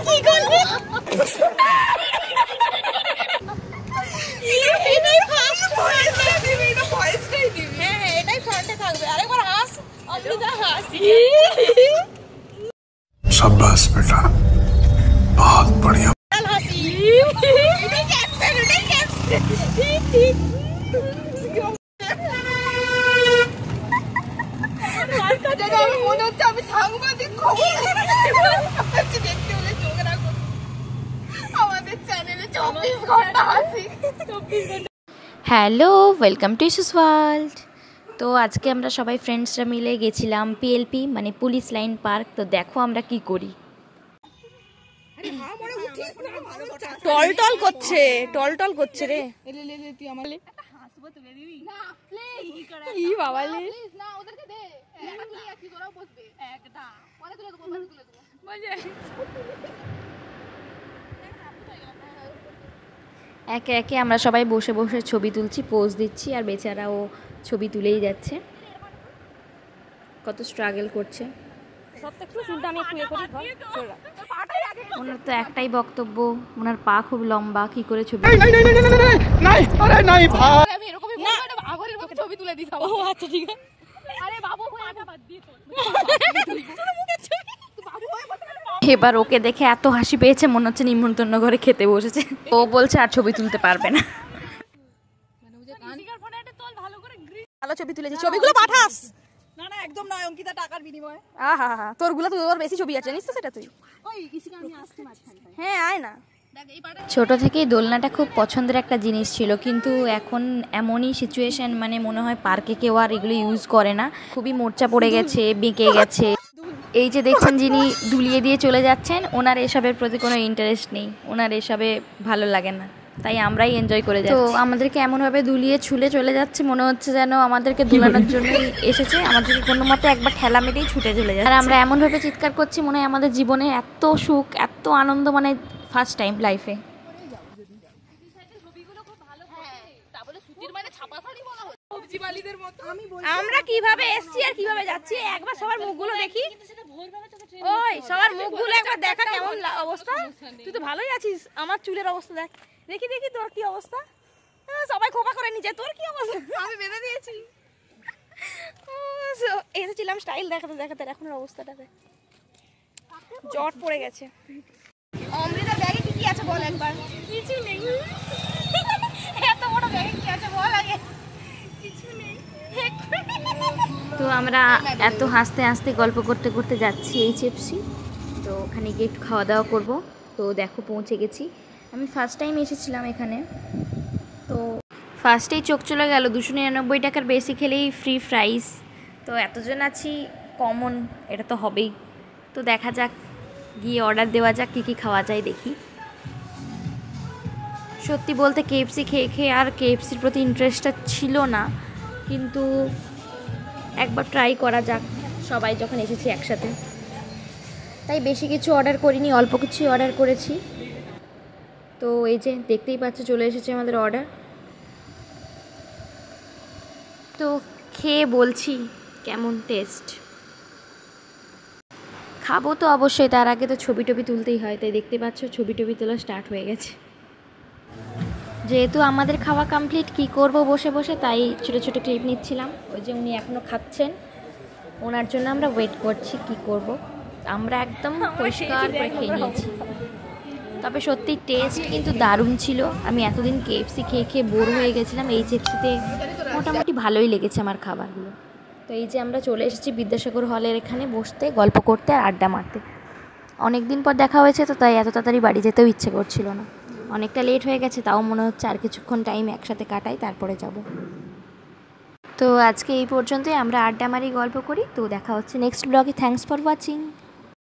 কি করবে এটাই ফার্স্ট ভয়েসটাই দিবি না ভয়েসটাই দিবি হ্যাঁ হ্যাঁ এটাই ফ্রন্টে থাকবে আরেকবার হাস অমৃতা হাস शाबाश बेटा बहुत बढ़िया चल हंसी এটাই ক্যাপশন ঠিক ঠিক মনে হচ্ছে আমি সাংবাদিক খবর দেখতে হলে চোখ রাখো আমাদের চ্যানেলে 24 ঘন্টা হাসি 24 ঘন্টা। Hello welcome to issues world. তো আজকে আমরা সবাই ফ্রেন্ডসরা মিলে গেছিলাম পিএলপি মানে পুলিশ লাইন পার্ক। তো দেখো আমরা কি করি। টল টল করছে রে তুই আমার ই বাবা লে না ওদেরকে দে কি করে বসবে একটা পরে তুলে দেবো বুঝে একে একে আমরা সবাই বসে বসে ছবি তুলছি, পোজ দিচ্ছি, আর বেচারাও ছবি তুলেই যাচ্ছে। কত স্ট্রাগল করছে। ওনার তো একটাই বক্তব্য, ওনার পা খুব লম্বা, কি করে ছবি ছবি তুলে দিই। ও আচ্ছা ঠিক আছে। আরে বাবু বাদ দিয়ে এবার ওকে দেখে এত হাসি পেয়েছে মনে হচ্ছে নিমন্ত্রণ ঘরে খেতে বসেছে। ও বলছে আর ছবি তুলতে পারবে না। ভালো ছবি তুলেছি, ছবিগুলো পাঠাস। না না একদম নয় অঙ্কিতা, টাকার বিনিময়ে। আহা হা তোরগুলো তো তোর বেশি ছবি আছে, জানিস তো সেটা তুই। ওই ইসিকা আমি আসছি মাঝখানে। হ্যাঁ আয় না। ছোট থেকেই দোলনাটা খুব পছন্দের একটা জিনিস ছিল, কিন্তু এখন এমনই সিচুয়েশন মানে মনে হয় পার্কে কেউ আর এগুলো ইউজ করে না। খুবই মোর্চা পড়ে গেছে, বেঁকে গেছে। এই যে দেখছেন যিনি দুলিয়ে দিয়ে চলে যাচ্ছেন, ওনার এসবের প্রতি কোনো ইন্টারেস্ট নেই, ওনার এসবে ভালো লাগে না, তাই আমরাই এনজয় করে যাচ্ছি। তো আমাদেরকে এমনভাবে দুলিয়ে ছুলে চলে যাচ্ছে মনে হচ্ছে যেন আমাদেরকে দুলানোর জন্যই এসেছে, আমাদেরকে কোনো মতে একবার ঠেলা মেরেই ছুটে চলে যাচ্ছে। আর আমরা এমনভাবে চিৎকার করছি মনে হয় আমাদের জীবনে এত সুখ এত আনন্দ মানে ফার্স্ট টাইম লাইফে। আমরা কিভাবে এসছি আর কিভাবে যাচ্ছি একবার সবার মুখগুলো দেখি। ওই সবার মুখগুলো একবার দেখা কেমন অবস্থা। তুই তো ভালোই আছিস, আমার চুলের অবস্থা দেখ, দেখি দেখি তোর কি অবস্থা। সবাই খোপা করে নিচে, তোর কি অবস্থা? আমি বেঁধে দিয়েছি। এসেছিলাম স্টাইল দেখাতে দেখাতে, এখন অবস্থাটা দেখ, জট পড়ে গেছে। অমৃতা ব্যাগে কি কি আছে বল একবার। কিছু নেই। এত বড় ব্যাগে কি আছে বল আগে। কিছু নেই। তো আমরা এত হাসতে হাসতে গল্প করতে করতে যাচ্ছি এইচএফসি। তো ওখানে গিয়ে একটু খাওয়া দাওয়া করবো। তো দেখো পৌঁছে গেছি। আমি ফার্স্ট টাইম এসেছিলাম এখানে, তো ফার্স্টেই চোখ চলে গেল 299 টাকার বেশি খেলেই ফ্রি ফ্রাইস। তো এতজন আছি, কমন এটা তো হবেই। তো দেখা যাক, গিয়ে অর্ডার দেওয়া যাক, কী কী খাওয়া যায় দেখি। সত্যি বলতে কেএফসি খেয়ে খেয়ে আর কেএফসির প্রতি ইন্টারেস্টটা ছিল না, কিন্তু একবার ট্রাই করা যাক সবাই যখন এসেছি একসাথে। তাই বেশি কিছু অর্ডার করিনি, অল্প কিছুই অর্ডার করেছি। তো এই যে দেখতেই পাচ্ছ চলে এসেছে আমাদের অর্ডার। তো খেয়ে বলছি কেমন টেস্ট। খাবো তো অবশ্যই, তার আগে তো ছবি টবি তুলতেই হয়। তাই দেখতে পাচ্ছ ছবি টবি তোলা স্টার্ট হয়ে গেছে। যেহেতু আমাদের খাওয়া কমপ্লিট, কি করব বসে বসে, তাই ছোটো ছোটো ক্লিপ নিচ্ছিলাম। ওই যে উনি এখনও খাচ্ছেন, ওনার জন্য আমরা ওয়েট করছি। কি করব, আমরা একদম পরিষ্কার করে খেয়ে নিয়েছি। তবে সত্যি টেস্ট কিন্তু দারুণ ছিল। আমি এতদিন কেএফসি খেয়ে খেয়ে বোর হয়ে গেছিলাম, এইচএফসিতে মোটামুটি ভালোই লেগেছে আমার খাবারগুলো। তো এই যে আমরা চলে এসেছি বিদ্যাসাগর হলের এখানে বসতে, গল্প করতে আর আড্ডা মারতে। অনেক দিন পর দেখা হয়েছে, তো তাই এত তাড়াতাড়ি বাড়ি যেতেও ইচ্ছে করছিল না। অনেকটা লেট হয়ে গেছে, তাও মনে হচ্ছে আর কিছুক্ষণ টাইম একসাথে কাটাই তারপরে যাব। তো আজকে এই পর্যন্তই, আমরা আড্ডা মারি গল্প করি। তো দেখা হচ্ছে নেক্সট ব্লগে। Thanks for watching.